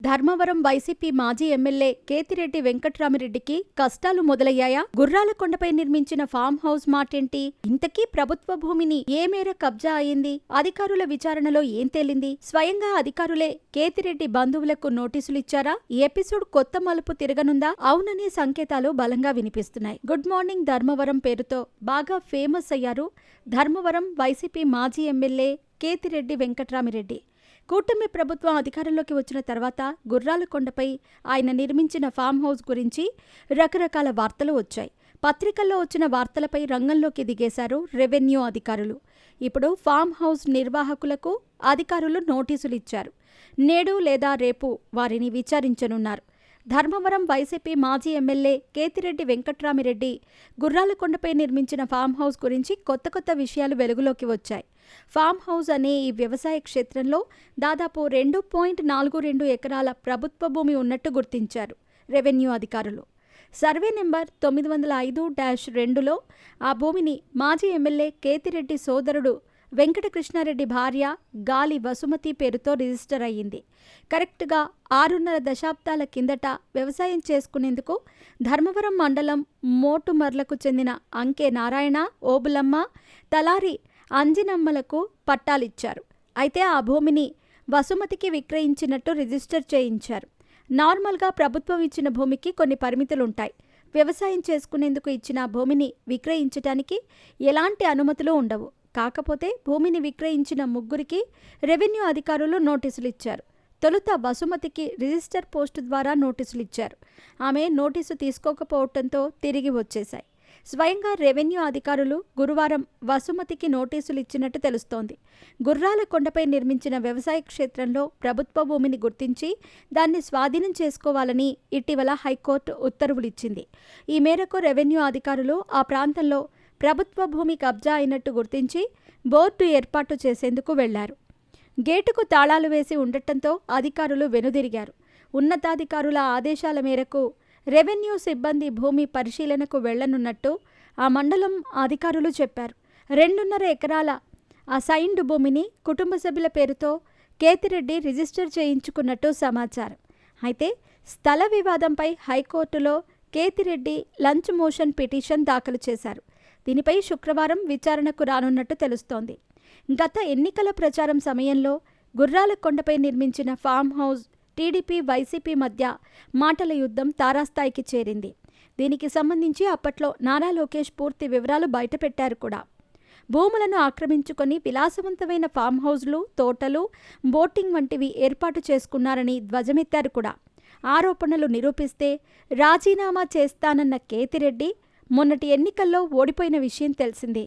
Dharmavaram YCP మాజీ MLA Kethireddy వెంకట్రామిరెడ్డికి కష్టాలు మొదలయ్యాయా? గుర్రాలకొండపై నిర్మించిన ఫామ్ హౌస్ మాటేంటి? ఇంతకీ ప్రభుత్వ భూమిని ఏ మేర కబ్జా అయింది? అధికారుల విచారణలో ఏం తేలింది? స్వయంగా అధికారులే కేతిరెడ్డి బంధువులకు నోటీసులిచ్చారా? ఈ ఎపిసోడ్ కొత్త మలుపు తిరగనుందా? అవుననే సంకేతాలు బలంగా వినిపిస్తున్నాయి. గుడ్ మార్నింగ్ ధర్మవరం పేరుతో బాగా ఫేమస్ అయ్యారు ధర్మవరం వైసీపీ మాజీ ఎమ్మెల్యే కేతిరెడ్డి వెంకట్రామిరెడ్డి. కూటమి ప్రభుత్వం అధికారంలోకి వచ్చిన తర్వాత గుర్రాలకొండపై ఆయన నిర్మించిన ఫామ్ హౌస్ గురించి రకరకాల వార్తలు వచ్చాయి. పత్రికల్లో వచ్చిన వార్తలపై రంగంలోకి దిగేశారు రెవెన్యూ అధికారులు. ఇప్పుడు ఫామ్ హౌస్ నిర్వాహకులకు అధికారులు నోటీసులు ఇచ్చారు. నేడు లేదా రేపు వారిని విచారించనున్నారు. ధర్మవరం వైసీపీ మాజీ ఎమ్మెల్యే కేతిరెడ్డి వెంకట్రామిరెడ్డి గుర్రాలకొండపై నిర్మించిన ఫామ్ హౌస్ గురించి కొత్త విషయాలు వెలుగులోకి వచ్చాయి. ఫామ్ హౌస్ అనే ఈ వ్యవసాయ క్షేత్రంలో దాదాపు 2.42 ఎకరాల ప్రభుత్వ భూమి ఉన్నట్టు గుర్తించారు రెవెన్యూ అధికారులు. సర్వే నెంబర్ 905-2లో ఆ భూమిని మాజీ ఎమ్మెల్యే కేతిరెడ్డి సోదరుడు వెంకటకృష్ణారెడ్డి భార్య గాలి వసుమతి పేరుతో రిజిస్టర్ అయ్యింది. కరెక్ట్గా 6.5 దశాబ్దాల కిందట వ్యవసాయం చేసుకునేందుకు ధర్మవరం మండలం మోటుమర్లకు చెందిన అంకే నారాయణ, ఓబులమ్మ, తలారి అంజినమ్మలకు పట్టాలిచ్చారు. అయితే ఆ భూమిని వసుమతికి విక్రయించినట్టు రిజిస్టర్ చేయించారు. నార్మల్గా ప్రభుత్వం ఇచ్చిన భూమికి కొన్ని పరిమితులుంటాయి. వ్యవసాయం చేసుకునేందుకు ఇచ్చిన భూమిని విక్రయించటానికి ఎలాంటి అనుమతులు ఉండవు. కాకపోతే భూమిని విక్రయించిన ముగ్గురికి రెవెన్యూ అధికారులు నోటీసులు ఇచ్చారు. తొలుత వసుమతికి రిజిస్టర్ పోస్టు ద్వారా నోటీసులు ఇచ్చారు. ఆమె నోటీసు తీసుకోకపోవడంతో తిరిగి వచ్చేశాయి. స్వయంగా రెవెన్యూ అధికారులు గురువారం వసుమతికి నోటీసులు ఇచ్చినట్టు తెలుస్తోంది. గుర్రాలకొండపై నిర్మించిన వ్యవసాయ క్షేత్రంలో ప్రభుత్వ భూమిని గుర్తించి దాన్ని స్వాధీనం చేసుకోవాలని ఇటీవల హైకోర్టు ఉత్తర్వులిచ్చింది. ఈ మేరకు రెవెన్యూ అధికారులు ఆ ప్రాంతంలో ప్రభుత్వ భూమి కబ్జా అయినట్టు గుర్తించి బోర్డు ఏర్పాటు చేసేందుకు వెళ్లారు. గేటుకు తాళాలు వేసి ఉండటంతో అధికారులు వెనుదిరిగారు. ఉన్నతాధికారుల ఆదేశాల మేరకు రెవెన్యూ సిబ్బంది భూమి పరిశీలనకు వెళ్లనున్నట్టు ఆ మండలం అధికారులు చెప్పారు. 2.5 ఎకరాల అసైన్డ్ భూమిని కుటుంబ సభ్యుల పేరుతో కేతిరెడ్డి రిజిస్టర్ చేయించుకున్నట్టు సమాచారం. అయితే స్థల వివాదంపై హైకోర్టులో కేతిరెడ్డి లంచ్ మోషన్ పిటిషన్ దాఖలు చేశారు. దీనిపై శుక్రవారం విచారణకు రానున్నట్టు తెలుస్తోంది. గత ఎన్నికల ప్రచారం సమయంలో గుర్రాలకొండపై నిర్మించిన ఫామ్ హౌస్ టీడీపీ వైసీపీ మధ్య మాటల యుద్ధం తారాస్థాయికి చేరింది. దీనికి సంబంధించి అప్పట్లో నారా లోకేష్ పూర్తి వివరాలు బయటపెట్టారు కూడా. భూములను ఆక్రమించుకొని విలాసవంతమైన ఫామ్ హౌస్లు, తోటలు, బోటింగ్ వంటివి ఏర్పాటు చేసుకున్నారని ధ్వజమెత్తారు కూడా. ఆరోపణలు నిరూపిస్తే రాజీనామా చేస్తానన్న కేతిరెడ్డి మొన్నటి ఎన్నికల్లో ఓడిపోయిన విషయం తెలిసిందే.